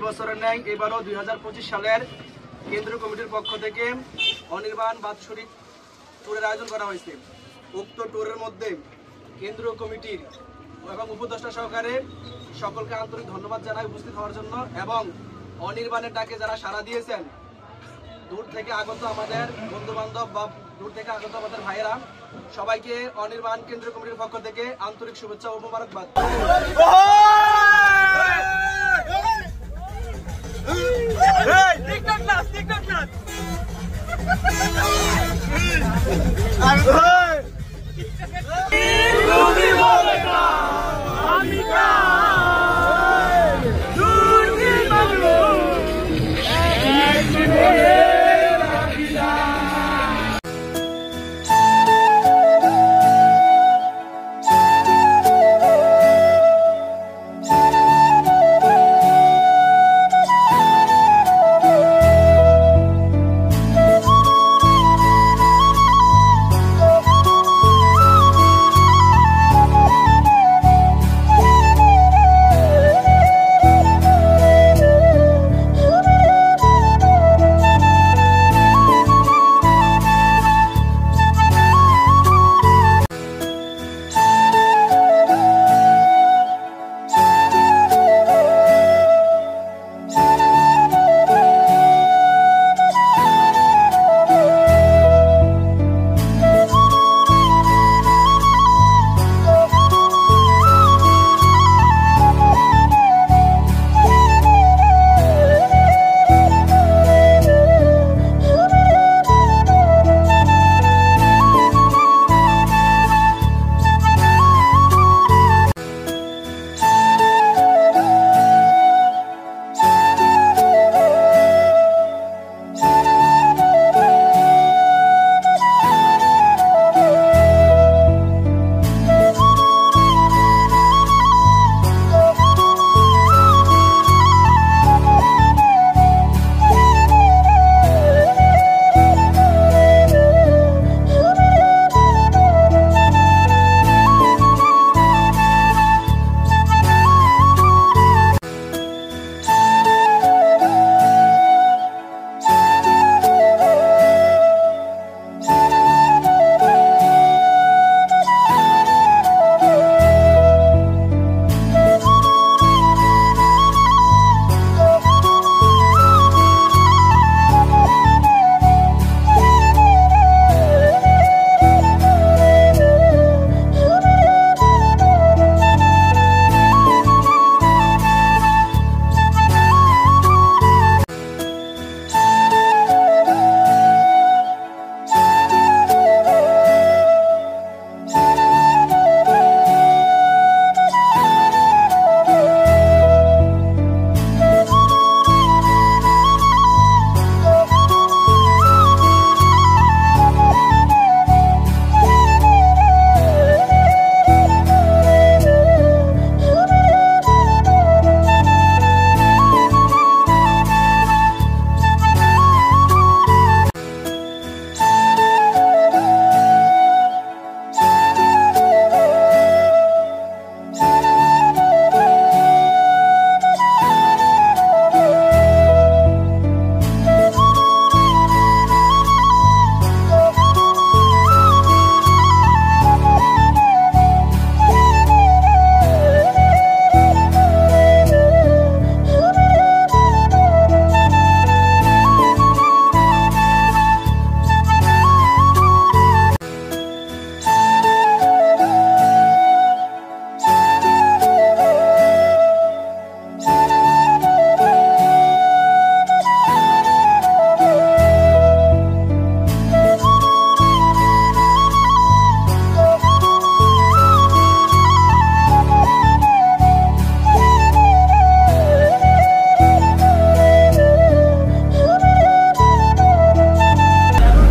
বছরের ন্যায় এবারও 2025 সালের কেন্দ্রীয় কমিটির পক্ষ থেকে অনির্বাণ বাৎসরিক ট্যুরের আয়োজন করা হয়েছে। উক্ত ট্যুরের মধ্যে কেন্দ্রীয় কমিটির এবং উপদেষ্টা সহকারে সকলকে আন্তরিক ধন্যবাদ জানাই উপস্থিত হওয়ার জন্য, এবং অনির্বাণের ডাকে যারা সাড়া দিয়েছেন, দূর থেকে আগত আমাদের বন্ধু বান্ধব বা দূর থেকে আগত আমাদের ভাইয়েরা, সবাইকে অনির্বাণ কেন্দ্রীয় কমিটির পক্ষ থেকে আন্তরিক শুভেচ্ছা ও মোবারকবাদ।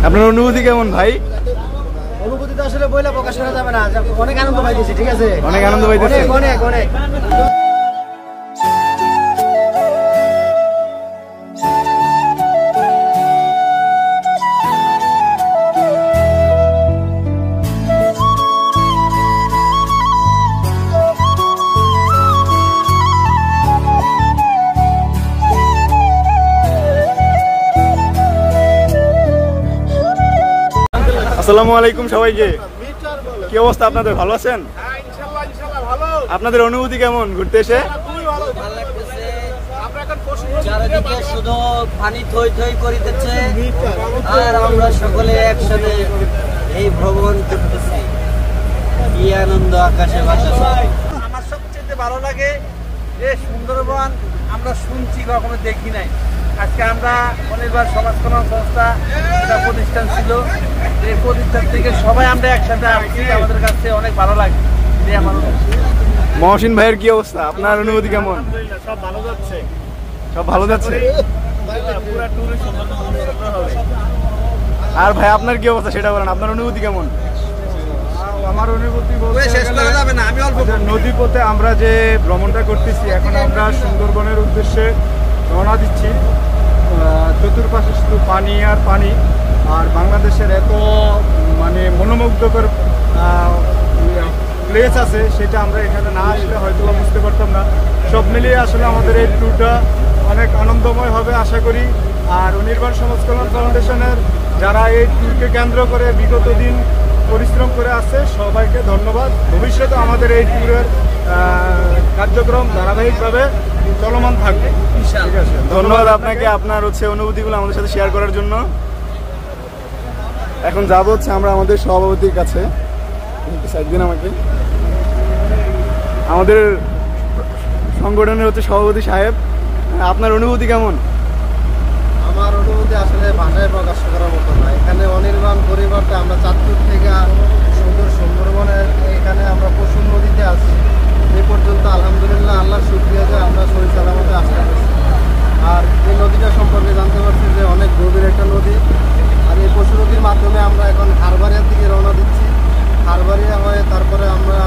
আপনার অনুভূতি কেমন ভাই? অনুভূতি তো আসলে বইলে প্রকাশ করা যাবে না, অনেক আনন্দ পাইতেছি। ঠিক আছে, অনেক আনন্দ পাইতেছি, অনেক অনেক। আসসালামু আলাইকুম সবাইকে। কি অবস্থা আপনাদের, ভালো আছেন? আপনাদের অনুভূতি কেমন ঘুরতে এসে? চারিদিকে শুধু পানি থই থই করিতেছে আর আমরা সকলে একসাথে এই ভ্রমণ করতেছি। কি আনন্দ আকাশে বাতাসে। আমার সবচেয়ে ভালো লাগে যে সুন্দরবন আমরা শুনছি, কখনো দেখি নাই। আজকে আমরা অনির্বাণ সমাজ কল্যাণ সংস্থা একটা প্রতিষ্ঠান ছিল, এই প্রতিষ্ঠান থেকে সবাই আমরা একসাথে আসছি, আমাদের কাছে অনেক ভালো লাগে। মহসিন ভাইয়ের কি অবস্থা, আপনার অনুভূতি কেমন? সব ভালো যাচ্ছে, সব ভালো যাচ্ছে। পুরা ট্যুরে আর ভাই আপনার কি অবস্থা সেটা বলেন, আপনার অনুভূতি কেমন? আমার অনুভূতি বলতে শেষ করা যাবে না, আমি অল্প নদী পথে আমরা যে ভ্রমণটা করতেছি, এখন আমরা সুন্দরবনের উদ্দেশ্যে রওনা দিচ্ছি। চতুর্পাশে শুধু পানি আর পানি, আর বাংলাদেশের এত মানে মনোমুগ্ধকর প্লেস আছে, সেটা আমরা এখানে না আসলে হয়তো বুঝতে পারতাম না। সব মিলিয়ে আসলে আমাদের এই ট্যুরটা অনেক আনন্দময় হবে আশা করি। আর অনির্বাণ সমাজ কল্যাণ ফাউন্ডেশনের যারা এই ট্যুরকে কেন্দ্র করে বিগত দিন পরিশ্রম করে আসছে, সবাইকে ধন্যবাদ। ভবিষ্যতে আমাদের এই ট্যুরের কার্যক্রম ধারাবাহিকভাবে চলমান থাকবে। ঠিক আছে, ধন্যবাদ আপনাকে, আপনার অনুভূতিগুলো আমাদের সাথে শেয়ার করার জন্য। এখন যাবো আমরা আমাদের সভাপতির কাছে। সাইড দিন আমাকে। আমাদের সংগঠনের সভাপতি সাহেব, আপনার অনুভূতি কেমন? আমার অনুভূতি আসলে ভাষায় প্রকাশ করার মতো না। এখানে অনির্বাণ পরিবর্তে আমরা চাঁদপুর থেকে সুন্দরবনের এখানে আমরা পশুর নদীতে আছি। এ পর্যন্ত আলহামদুলিল্লাহ আল্লাহর শুকরিয়া যে আমরা শরীর সালামতে আসতে পারছি। আর এই নদীটা সম্পর্কে জানতে পারছি যে অনেক গভীর একটা নদী। আর এই পশু নদীর মাধ্যমে আমরা এখন খারবাড়িয়ার দিকে রওনা দিচ্ছি। খারবাড়িয়া হয়ে তারপরে আমরা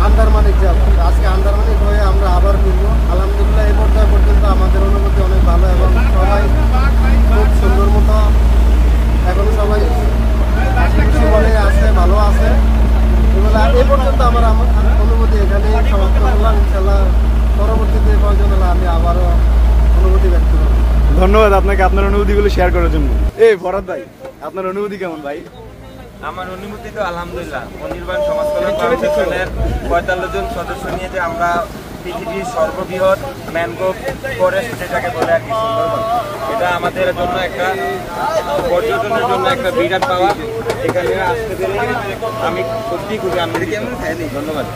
আন্দারমানিক যাব। আজকে আন্দারমানিক হয়ে আমরা আবার ফিরবো। আলহামদুলিল্লাহ এই পর্যায়ে পর্যন্ত আমাদের অনুভূতি অনেক ভালো এবং সবাই খুব সুন্দর মতো এখনো সবাই খুশি মনে আছে, ভালো আছে। এই পর্যন্ত আমার অনুভূতি এখানেই সমাপ্ত করলাম। ইনশাল্লাহ পরবর্তীতে প্রয়োজন হলে আমি আবারও অনুভূতি ব্যক্ত করব। ধন্যবাদ আপনাকে আপনার অনুভূতিগুলো শেয়ার করার জন্য। এই ভরত ভাই, আপনার অনুভূতি কেমন ভাই? আমার অনুভূতি তো আলহামদুলিল্লাহ, অনির্বাণ সমাজ কল্যাণ ফাউন্ডেশনের 45 জন সদস্য নিয়ে যে আমরা পৃথিবীর সর্ববৃহৎ ম্যানগ্রোভ ফরেস্ট যেটাকে বলে আর কি সুন্দরবন, এটা আমাদের জন্য একটা পর্যটনের জন্য একটা বিরাট পাওয়া। এখানে আসতে পেরে আমি সত্যি খুবই আনন্দিত। ধন্যবাদ।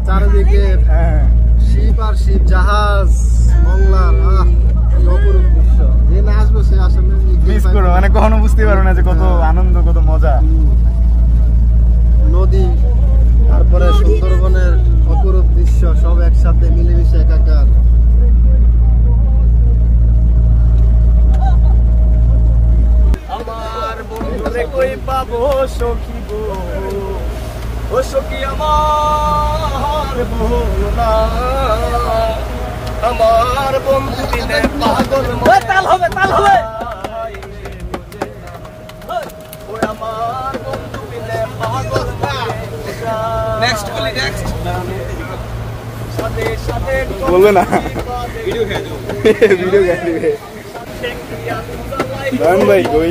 চারিদিকে শিপ আর শিপ, জাহাজ, মংলার অপরূপ দৃশ্য। যে না আসবে সে আসলে মিস করো, মানে কখনো বুঝতে পারো না যে কত আনন্দ, কত মজা। নদী, তারপরে সুন্দরবনের অপরূপ দৃশ্য সব একসাথে মিলেমিশে একাকার। আমার বন্ধুরে কই পাবো সখী গো, ও সখী আমার ভোলা, আমার বন্ধু দিলে পাগল তাল হবে, তাল হবে। ওই আমার বন্ধু দিলে পাগল। নেক্সট বলি, নেক্সট সাথে সাথে বলবে না ভিডিও গাড়ি ভাই কই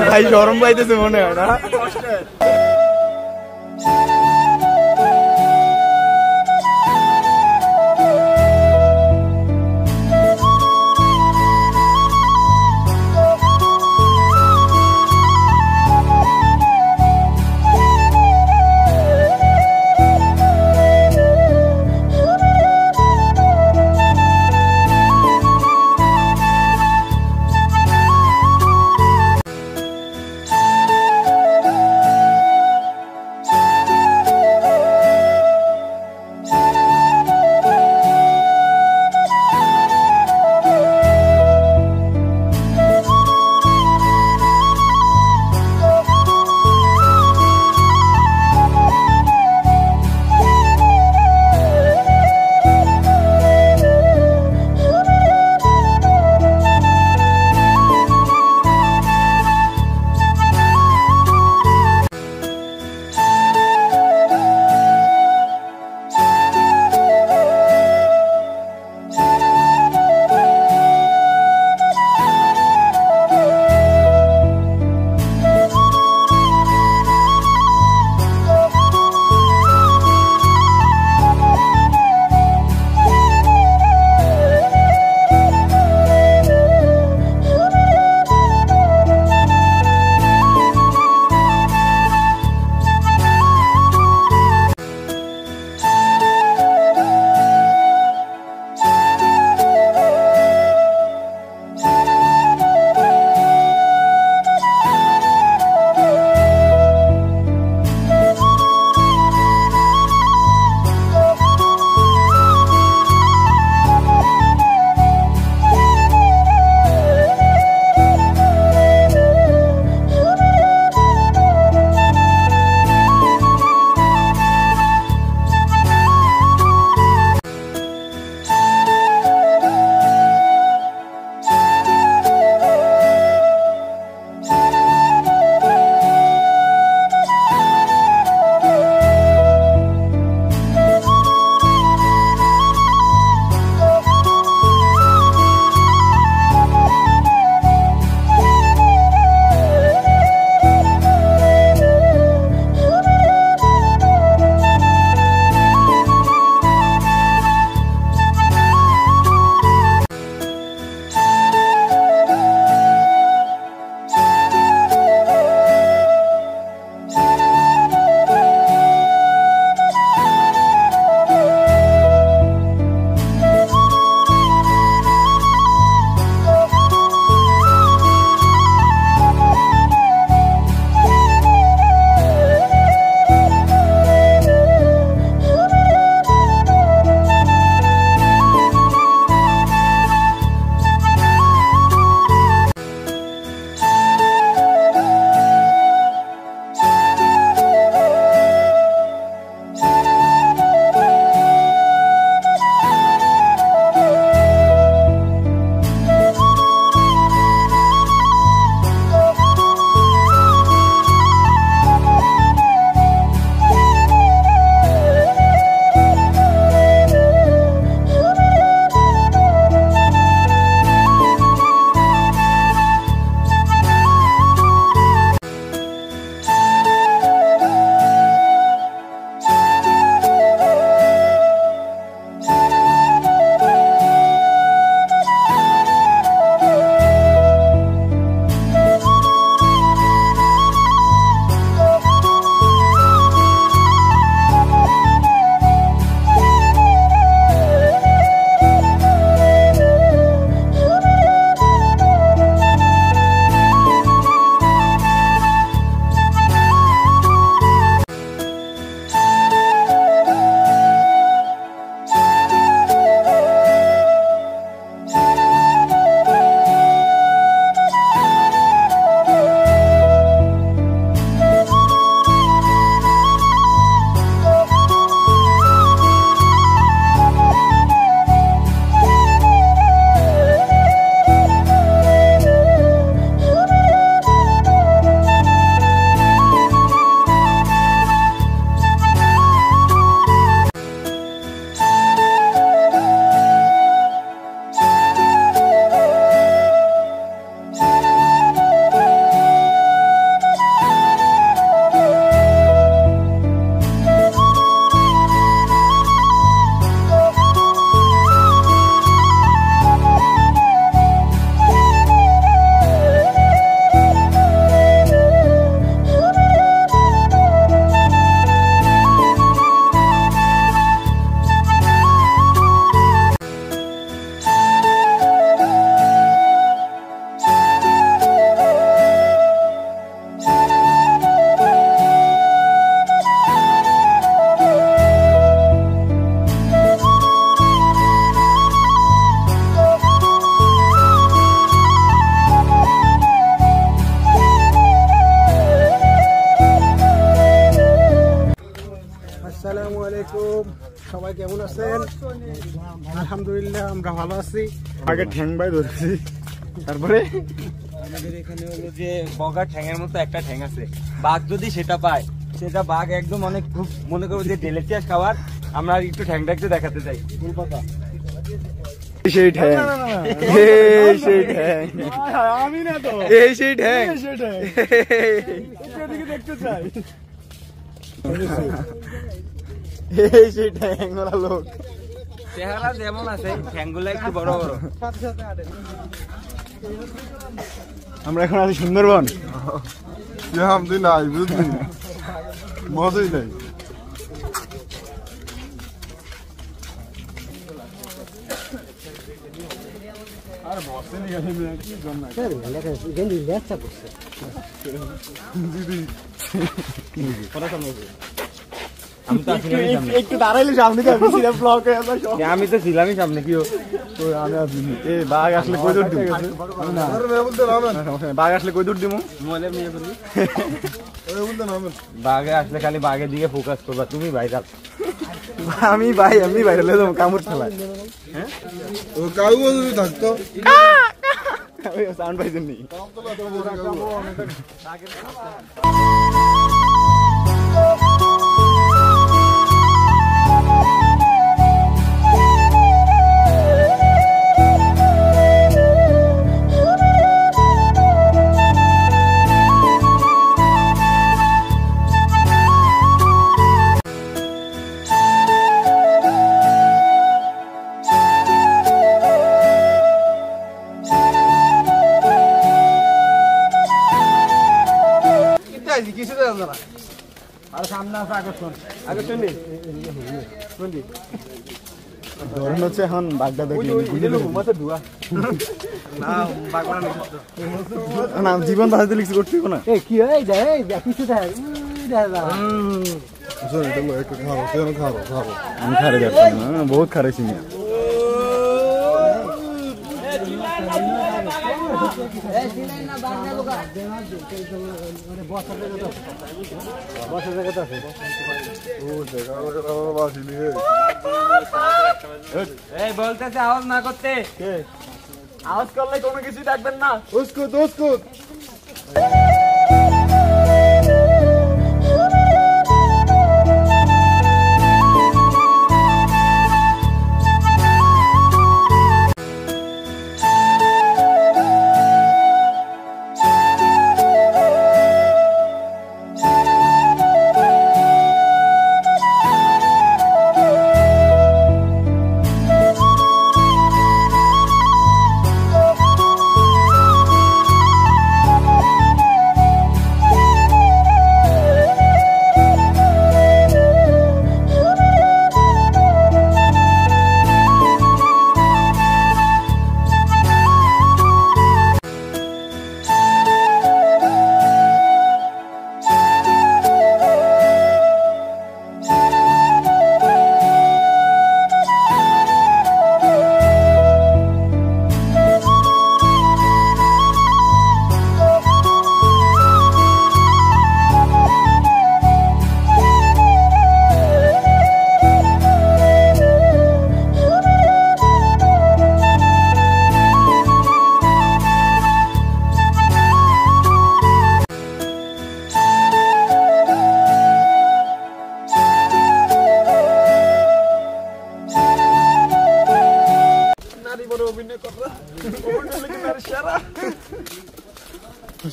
ভাই শরম পাইতেছে মনে হয় না। কেমন আছেন? আলহামদুলিল্লাহ আমরা ভালো আছি। আগে ঠ্যাং বাই ধরেছি, তারপরে আমাদের এখানে হলো যে বগার ঠ্যাঙের মতো একটা ঠ্যাং আছে, বাঘ যদি সেটা পায়, সেটা বাঘ একদম অনেক খুব মনে করবো যে ডেলিশিয়াস খাবার। আমরা একটু ঠ্যাংটা একটু দেখাতে চাই। সেই ঠ্যাং, এই সেই ঠ্যাং, আমি না তো, এই সেই ঠ্যাং, দেখতে চাই। এই সেই ঠ্যাং ওরা লোক। চেহারা যেমন আছে, ঠ্যাংগুলো একটু বড় বড়। আমরা এখন আছি সুন্দরবন। নাই বুঝলি, মজাই নাই। আর বসে নি গেলে কি জন্য আমি তো ছিলামই সামনে, একটু দাঁড়াইলে সামনে যাবি, সিধা ব্লক হয়ে যাবে সব। আমি তো ছিলামই সামনে। কি আমি আসিনি। এ বাঘ আসলে কই দূর দিব? না সমস্যা নেই, বাঘ আসলে কই দূর দিব? মোবাইলে নিয়ে বলি, বাঘে আসলে খালি বাঘের দিকে ফোকাস করবা, তুমি ভাইরাল। আমি ভাই এমনি বাইরে লে যাবো কামড় খেলায়। থাকতো সাউন্ড পাইছেন নি? কিছু দেয় না। আর সামনে আছে আকর্ষণ, আকর্ষণ নেই ধরুন হচ্ছে এখন বাঘটা দেখি না, জীবন বাঁচাতে লিখছি করতে না। কি হয় কিছু আমি খারে যাচ্ছি না, বহুত খারেছি না। এই বলতেছে আওয়াজ না করতে। আওয়াজ করলে কোনো কিছু ডাকবেন না। উস্কুত উস্কুত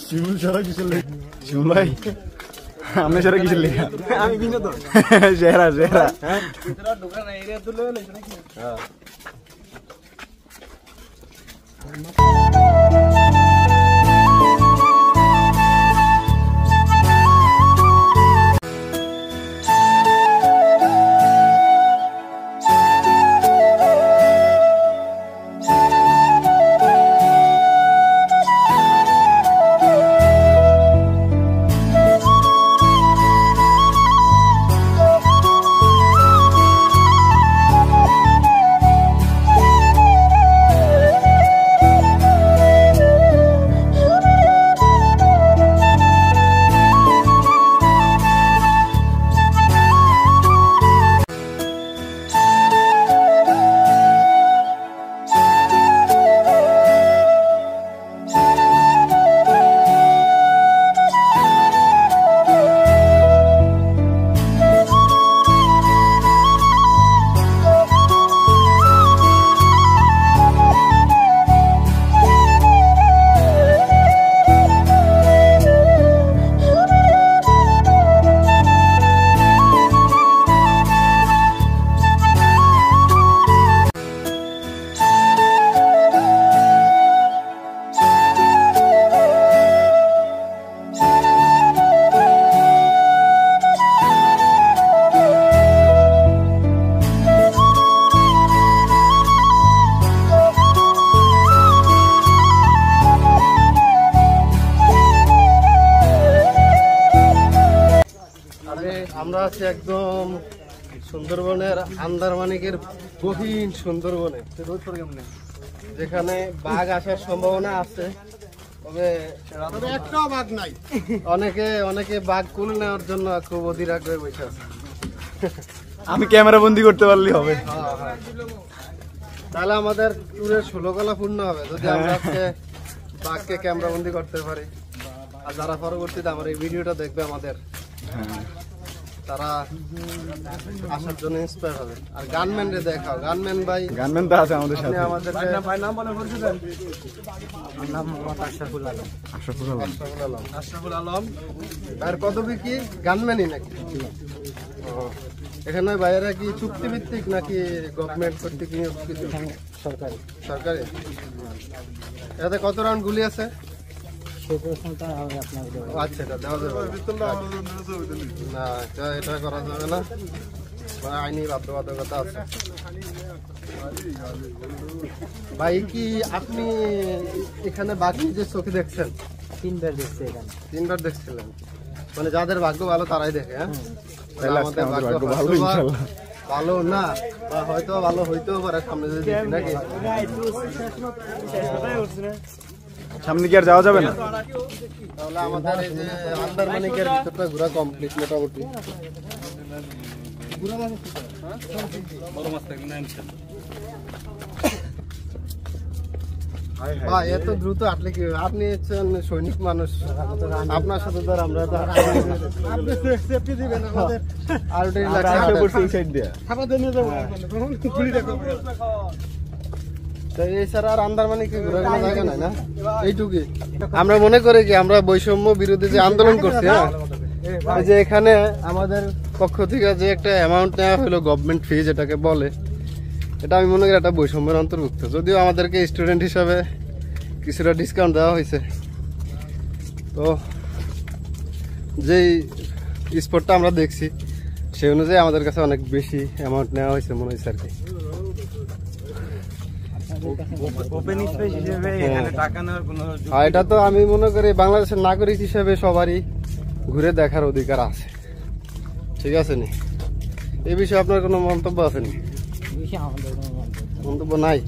শিমুল সারা কিসের লেখা? শিমুল ভাই আমি সারা কিসের লেখা? আমি বিনোদন সেরা সেরা। দোকান এরিয়া তুলে নাকি? আছি একদম সুন্দরবনের আন্দারমানিকের গহীন সুন্দরবনে, যেখানে বাঘ আসার সম্ভাবনা আছে, তবে একটাও বাঘ নাই। অনেকে বাঘ কুল নেওয়ার জন্য খুব অধীর আগ্রহে বসে আছে। আমি ক্যামেরা বন্দি করতে পারলেই হবে। তাহলে আমাদের ট্যুরের 16 কলা পূর্ণ হবে যদি আমরা আজকে বাঘকে ক্যামেরা বন্দি করতে পারি। আর যারা পরবর্তীতে আমার এই ভিডিওটা দেখবে আমাদের, তারা আসার জন্য ইন্সপায়ার হবে। আর গানম্যান রে দেখাও, গানম্যান ভাই, গানম্যান তো আছে আমাদের সাথে। আমাদের ভাই নাম বলে পরিচিত? নাম মোহাম্মদ আশরাফুল আলম। আশরাফুল আলম। আর পদবি কি? গানম্যানই নাকি? এখানে ভাইয়েরা কি চুক্তিভিত্তিক নাকি গভর্নমেন্ট কর্তৃক নিয়োগ? সরকারি। সরকারি। এতে কত রাউন্ড গুলি আছে? আচ্ছা, এটা দেওয়া যাবে না, এটা করা যাবে না, আইনি বাধ্যবাধকতা আছে। ভাই কি আপনি এখানে বাঘ নিজের চোখে দেখছেন? 3বার দেখছি এখানে। 3বার দেখছিলেন? মানে যাদের ভাগ্য ভালো তারাই দেখে। হ্যাঁ, আমাদের ভাগ্য ভালো ইনশাআল্লাহ ভালো না, বা হয়তো ভালো হইতেও পারে সামনে যদি দেখি নাকি। সামনে কি আর যাওয়া যাবে না? তাহলে আমাদের এই যে আন্দারমানিকের ভিতরটা ঘোরা কমপ্লিট মোটামুটি। ভাই এত দ্রুত আটলে কি? আপনি হচ্ছেন সৈনিক মানুষ, আপনার সাথে ধর আমরা এছাড়া আর আন্দারমানিকে ঘোরার কোনো জায়গা নাই না, এইটুকুই। আমরা মনে করি কি আমরা বৈষম্য বিরোধী যে আন্দোলন করছি, হ্যাঁ, এই যে এখানে আমাদের পক্ষ থেকে যে একটা অ্যামাউন্ট নেওয়া হলো গভর্নমেন্ট ফি যেটাকে বলে, এটা আমি মনে করি একটা বৈষম্যের অন্তর্ভুক্ত। যদিও আমাদেরকে স্টুডেন্ট হিসাবে কিছুটা ডিসকাউন্ট দেওয়া হয়েছে, তো যেই স্পটটা আমরা দেখছি সেই অনুযায়ী আমাদের কাছে অনেক বেশি অ্যামাউন্ট নেওয়া হয়েছে মনে হয়েছে আর কি। আর এটা তো আমি মনে করি বাংলাদেশের নাগরিক হিসেবে সবারই ঘুরে দেখার অধিকার আছে, ঠিক আছে নি? এই বিষয়ে আপনার কোনো মন্তব্য আছে নি? মন্তব্য নাই?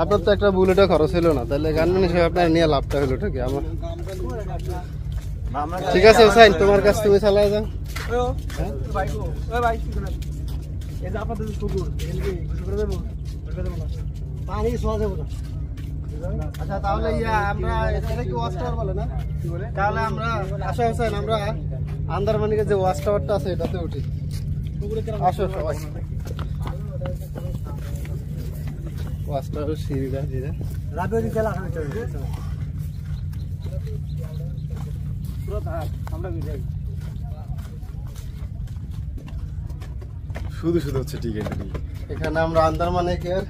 আপনার তো একটা বুলেটে খরচ হলো না, তাহলে গানম্যান হিসেবে আপনার নিয়ে লাভটা হলো কি? আমার ঠিক আছে হুসাইন, তোমার কাছে তুমি চালাই যাও। আচ্ছা, তাহলে আমরা এটা কি ওয়াচ টাওয়ার বলে না? তাহলে আমরা আশা হোসেন আমরা আন্দারমানিকের যে ওয়াচ টাওয়ারটা আছে এটাতে উঠি। আসো সবাই। ওয়াচ টাওয়ার সিঁড়িটা দিয়ে শুধু শুধু হচ্ছে টিকিট। এখানে আমরা আন্দারমানিকের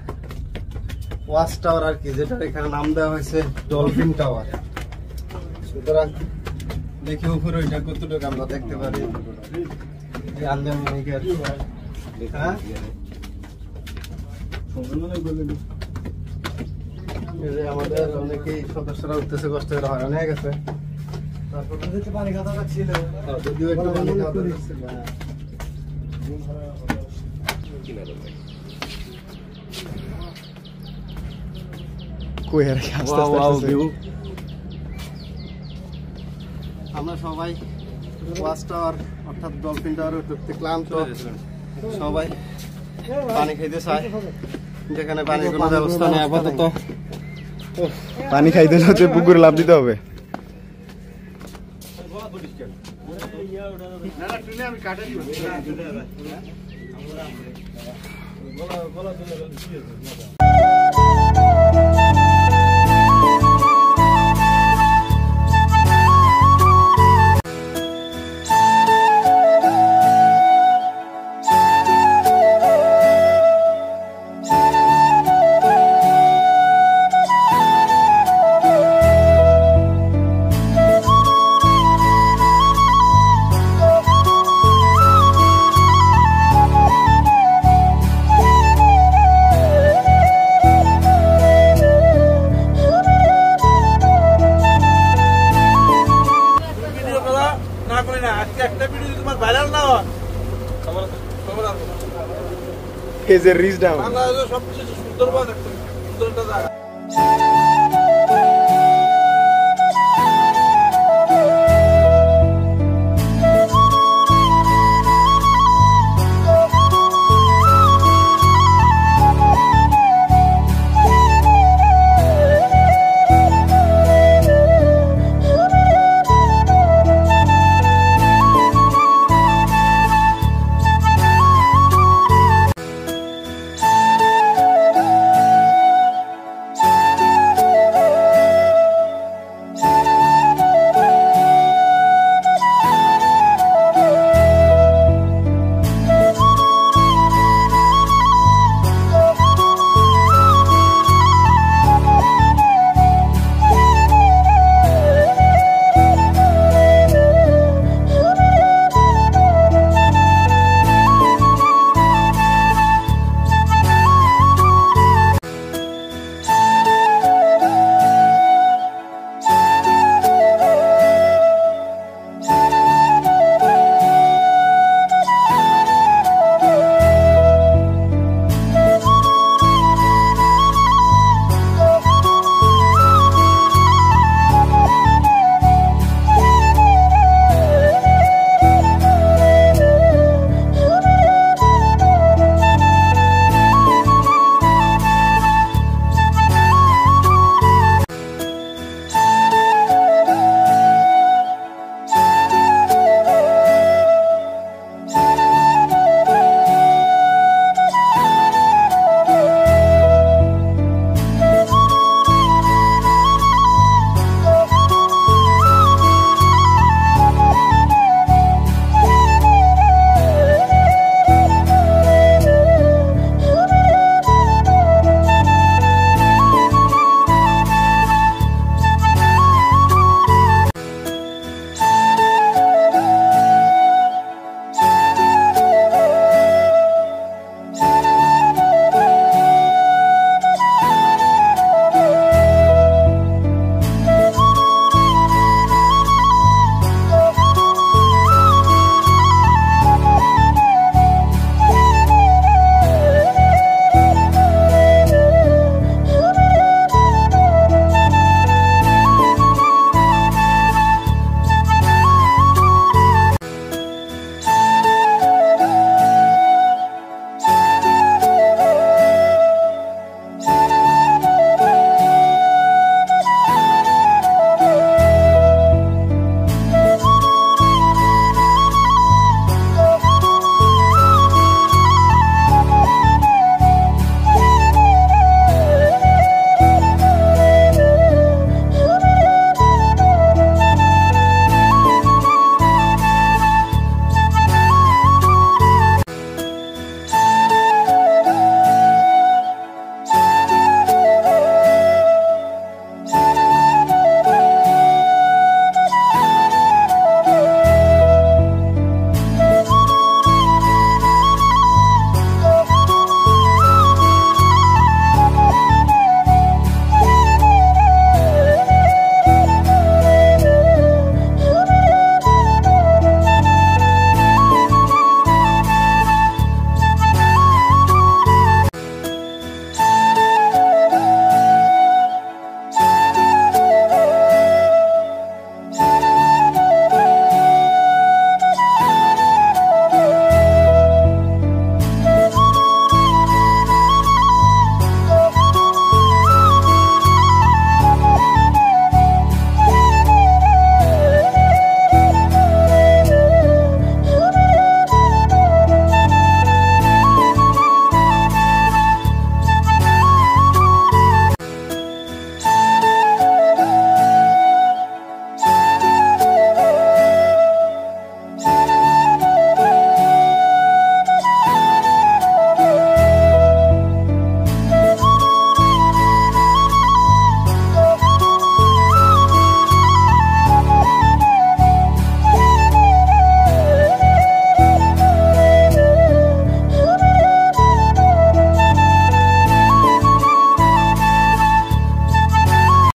ওয়াচ টাওয়ার আর কি, যেটা এখানে নাম দেওয়া হয়েছে ডলফিন টাওয়ার। সুতরাং দেখি উপরে ওইটা কতটুকু আমরা দেখতে পারি আন্দারমানিকের। হ্যাঁ, আমাদের অনেকেই সদস্যরা উঠতেছে, কষ্ট করে হয়রান হয়ে গেছে। যদিও একটু পানি খাওয়া ছিল। আমরা সবাই ওয়াচ টাওয়ার অর্থাৎ ডলফিন টাওয়ার উঠতে ক্লান্ত, সবাই পানি খাইতে চায়, যেখানে পানির কোনো ব্যবস্থা নেই আপাতত। পানি খাইতে হচ্ছে পুকুরে লাভ দিতে হবে। এই যে রিচ ডাউন। বাংলাদেশের সবচেয়ে সুন্দরবন একটা সুন্দর একটা জায়গা।